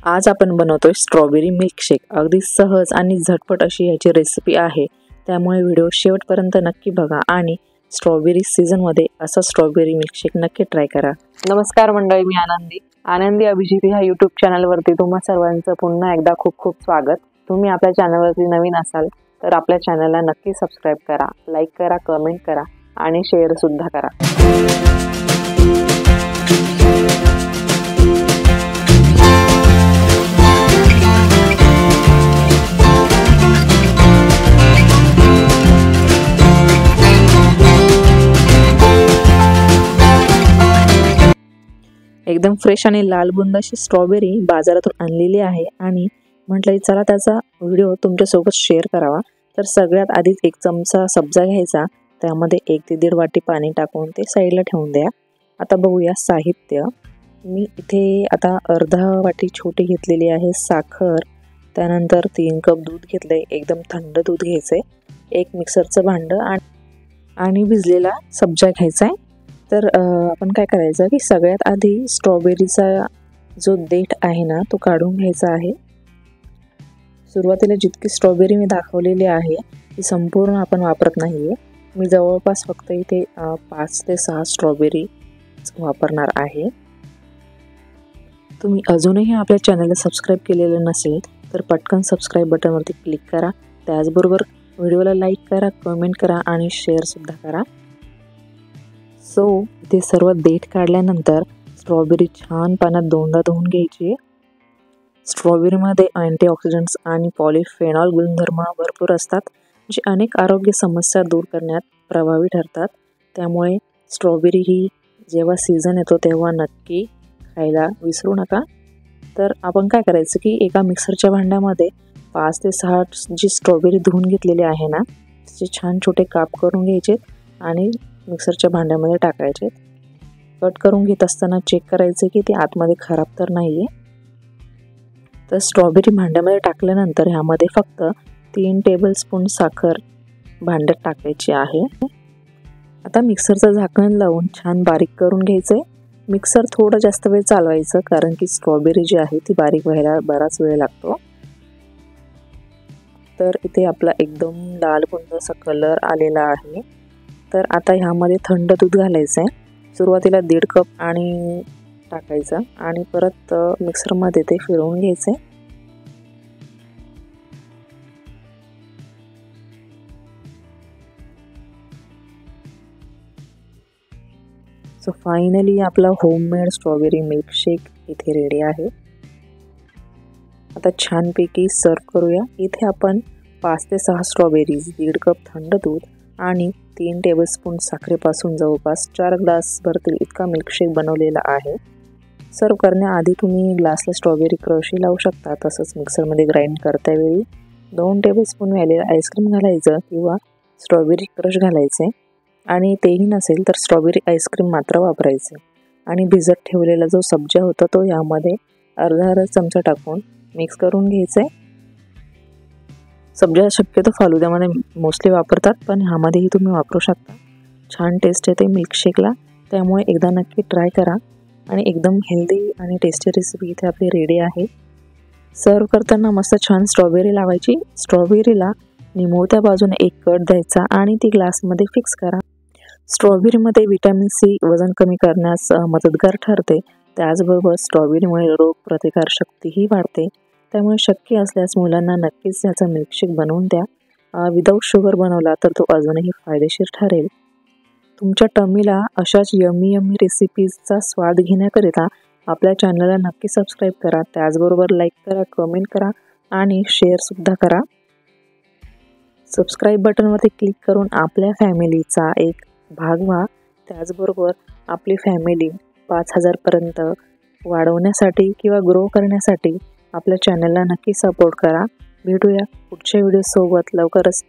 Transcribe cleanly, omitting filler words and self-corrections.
आज आपण बनवतोय स्ट्रॉबेरी मिल्कशेक। अगदी सहज आणि झटपट अशी याची रेसिपी आहे, त्यामुळे व्हिडिओ शेवटपर्यंत नक्की बघा आणि स्ट्रॉबेरी सीझनमध्ये असा स्ट्रॉबेरी मिल्कशेक नक्की ट्राय करा। नमस्कार मंडळी, मी आनंदी अभिजित ह्या यूट्यूब चॅनलवरती तुम्हा सर्वांचं पुन्हा एकदा खूप खूप स्वागत। तुम्ही आपल्या चॅनलवरती नवीन असाल तर आपल्या चॅनलला नक्की सबस्क्राइब करा, लाईक करा, कमेंट करा आणि शेअर सुद्धा करा। एकदम फ्रेश आणि लालबुंद अशी स्ट्रॉबेरी बाजारातून आणलेली आहे आणि म्हटलं चला त्याचा व्हिडिओ तुमच्यासोबत शेअर करावा। तर सगळ्यात आधी एक चमचा सब्जा घ्यायचा, त्यामध्ये 1 ते 1.5 वाटी पाणी टाकून ते साईडला ठेवून द्या। आता बघूया साहित्य। मी इथे आता अर्धा वाटी छोटी घेतलेली आहे साखर, त्यानंतर 3 कप दूध घेतले, एकदम थंड दूध घ्यायचे, एक मिक्सरचं भांडं आणि भिजलेला सब्जा घ्यायचा आहे। तर आपण काय करायचं की सगळ्यात आधी स्ट्रॉबेरीचा जो देठ आहे ना तो काढून घ्यायचा आहे। सुरुवातीला जितकी स्ट्रॉबेरी मी दाखवलेली आहे ती संपूर्ण आपण वापरत नाहीये, मी जवळपास फक्त इथे 5 ते 6 स्ट्रॉबेरी वापरणार आहे। तुम्ही अजूनही आपल्या चॅनलला सबस्क्राइब केलेलं नसेल तर पटकन सबस्क्राइब बटनवरती क्लिक करा, त्याचबरोबर व्हिडिओला लाईक करा, कमेंट करा आणि शेअर सुद्धा करा। सो इथे सर्व देठ काढल्यानंतर स्ट्रॉबेरी छान पाण्यात दोनदा धुवून घ्यायची। स्ट्रॉबेरीमध्ये अँटीऑक्सिडंट्स आणि पॉलिफेनॉल गुणधर्म भरपूर असतात, जे अनेक आरोग्य समस्या दूर करण्यात प्रभावी ठरतात। त्यामुळे स्ट्रॉबेरी ही जेव्हा सीझन येतो तेव्हा नक्की खायला विसरू नका। तर आपण काय करायचं की एका मिक्सरच्या भांड्यामध्ये 5 ते 6 जी स्ट्रॉबेरी धुवून घेतलेली आहे ना त्याचे छान छोटे काप करून घ्यायचे आणि मिक्सरच्या भांड्यामध्ये टाकायचे। कट करून घेत असताना चेक करायचे की ते आतमध्ये खराब तर नाहीये। तर स्ट्रॉबेरी भांड्यामध्ये टाकल्यानंतर ह्यामध्ये फक्त 3 टेबलस्पून साखर भांड्यात टाकायची आहे। आता मिक्सरचं झाकण लावून छान बारीक करून घ्यायचे। मिक्सर थोडं जास्त वेळ चालवायचं, कारण की स्ट्रॉबेरी जी आहे ती बारीक व्हायला बराच वेळ लागतो। तर इथे आपला एकदम लालबुंद असा कलर आलेला आहे। तर आता ह्यामध्ये थंड दूध घालायचं आहे। सुरुवातीला 1.5 कप आणि टाकायचं आणि परत मिक्सरमध्ये ते फिरवून घ्यायचं। सो फायनली आपला होममेड स्ट्रॉबेरी मिल्कशेक इथे रेडी आहे। आता छानपैकी सर्व करूया। इथे आपण 5 ते 6 स्ट्रॉबेरीज, 1.5 कप थंड दूध आणि 3 टेबलस्पून साखरेपासून जवळपास 4 ग्लास भरतील इतका मिल्कशेक बनवलेला आहे। सर्व करण्याआधी तुम्ही ग्लासला स्ट्रॉबेरी क्रशही लावू शकता, तसंच मिक्सरमध्ये ग्राइंड करतावेळी 2 टेबलस्पून व्हॅनिला आईस्क्रीम घालायचं किंवा स्ट्रॉबेरी क्रश घालायचे आणि तेही नसेल तर स्ट्रॉबेरी आईस्क्रीम मात्र वापरायचे। आणि भिजत ठेवलेला जो सब्जा होता तो यामध्ये अर्धा चमचा टाकून मिक्स करून घ्यायचे। सब्जा शक्यतो फालुद्यामध्ये मोस्टली वापरतात, पण ह्यामध्येही तुम्ही वापरू शकता। छान टेस्ट येते मिल्कशेकला, त्यामुळे एकदा नक्की ट्राय करा। आणि एकदम हेल्दी आणि टेस्टी रेसिपी इथे आपली रेडी आहे। सर्व करताना मस्त छान स्ट्रॉबेरी लावायची। स्ट्रॉबेरीला निमुळत्या बाजूने एक कट द्यायचा आणि ती ग्लासमध्ये फिक्स करा। स्ट्रॉबेरीमध्ये व्हिटॅमिन सी वजन कमी करण्यास मदतगार ठरते, त्याचबरोबर स्ट्रॉबेरीमुळे रोग प्रतिकार शक्तीही वाढते। त्यामुळे शक्य असल्यास मुलांना नक्कीच याचा मिल्कशेक बनवून द्या। विदाऊट शुगर बनवला तर तो अजूनही फायदेशीर ठरेल। तुमच्या टमीला अशाच यम्मी रेसिपीजचा स्वाद घेण्याकरिता आपल्या चॅनलला नक्की सबस्क्राइब करा, त्याचबरोबर लाईक करा, कमेंट करा आणि शेअर सुद्धा करा। सबस्क्राइब बटनवरती क्लिक करून आपल्या फॅमिलीचा एक भाग व्हा। त्याचबरोबर आपली फॅमिली 5000 पर्यंत वाढवण्यासाठी किंवा ग्रो करण्यासाठी आपल्या चॅनलला नक्की सपोर्ट करा। भेटूया पुढच्या व्हिडिओ सोबत लवकरच।